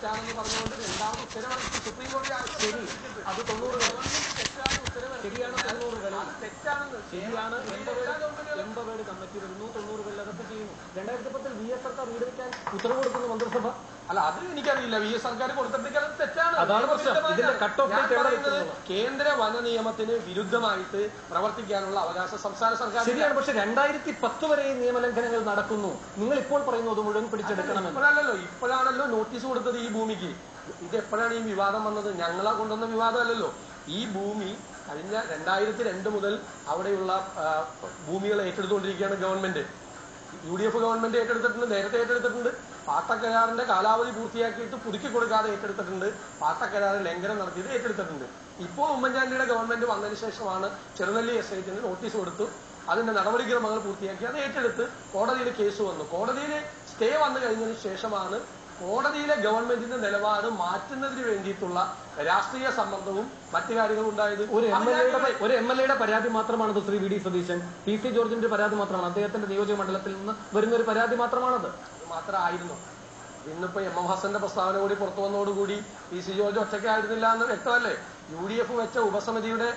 തെറ്റാണെന്ന് പറഞ്ഞുകൊണ്ട് രണ്ടാമത് ഉത്തരവിറക്കി സുപ്രീം കോടതി. ശരി, അത് 90 ശരിയാണ്. 90 തെറ്റാണെന്ന് ശരിയാണ്. 80 കമ്മിറ്റി വരുന്നു, 90 അതൊക്കെ ചെയ്യുന്നു. 2010 VS സർക്കാർ വീട് വയ്ക്കാൻ ഉത്തരവ് കൊടുക്കുന്ന മന്ത്രിസഭ. അല്ല, അത് എനിക്കറിയില്ല. VS സർക്കാർ കൊടുത്തിട്ട് അത് തെറ്റാണ്. അതാണ് പ്രശ്നം. ഇതിന്റെ കട്ട് ഓഫ് കേന്ദ്ര വന നിയമത്തിന് വിരുദ്ധമായിട്ട് പ്രവർത്തിക്കാനുള്ള അവകാശം സംസ്ഥാന സർക്കാർ ശരിയാണ്. പക്ഷെ 2010 വരെ ഈ നിയമലംഘനങ്ങൾ നടക്കുന്നു. നിങ്ങൾ ഇപ്പോൾ പറയുന്നു അത് മുഴുവൻ പിടിച്ചെടുക്കണം. ഇപ്പോഴാണല്ലോ നോട്ടീസ് കൊടുത്തത് ഈ ഭൂമിക്ക്. ഇത് എപ്പോഴാണ് ഈ വിവാദം വന്നത്? ഞങ്ങളാ കൊണ്ടുവന്ന വിവാദമല്ലല്ലോ. ഈ ഭൂമി കഴിഞ്ഞ 2002 മുതൽ അവിടെയുള്ള ഭൂമികൾ ഏറ്റെടുത്തുകൊണ്ടിരിക്കുകയാണ് ഗവൺമെന്റ്. UDF ഗവൺമെന്റ് ഏറ്റെടുത്തിട്ടുണ്ട്, നേരത്തെ ഏറ്റെടുത്തിട്ടുണ്ട്. പാട്ടക്കരാറിന്റെ കാലാവധി പൂർത്തിയാക്കിയിട്ട് പുതുക്കി കൊടുക്കാതെ ഏറ്റെടുത്തിട്ടുണ്ട്. പാട്ടക്കരാറ് ലംഘനം നടത്തിയിട്ട് ഏറ്റെടുത്തിട്ടുണ്ട്. ഇപ്പോൾ ഉമ്മൻചാണ്ടിയുടെ ഗവൺമെന്റ് വന്നതിന് ശേഷമാണ് ചെറുനെല്ലി എസ്റ്റേറ്റിന് നോട്ടീസ് കൊടുത്തു, അതിന്റെ നടപടിക്രമങ്ങൾ പൂർത്തിയാക്കി അത് ഏറ്റെടുത്ത് കോടതിയിൽ കേസ് വന്നു. കോടതിയിൽ സ്റ്റേ വന്നു കഴിഞ്ഞതിന് ശേഷമാണ് കോടതിയിലെ ഗവൺമെന്റിന്റെ നിലപാട് മാറ്റുന്നതിന് വേണ്ടിയിട്ടുള്ള രാഷ്ട്രീയ സമ്മർദ്ദവും മറ്റു കാര്യങ്ങളും ഉണ്ടായത്. ഒരു MLA പരാതി മാത്രമാണത്. ശ്രീ VD സതീശൻ, PC ജോർജിന്റെ പരാതി മാത്രമാണ്. അദ്ദേഹത്തിന്റെ നിയോജക മണ്ഡലത്തിൽ നിന്ന് വരുന്ന ഒരു പരാതി മാത്രമാണത്. മാത്രമായിരുന്നു. ഇന്നിപ്പോ MM ഹസന്റെ പ്രസ്താവന കൂടി പുറത്തു വന്നതോടുകൂടി PC ജോർജ് ഒറ്റയ്ക്കായിരുന്നില്ല എന്ന് വ്യക്തമല്ലേ? UDF വെച്ച ഉപസമിതിയുടെ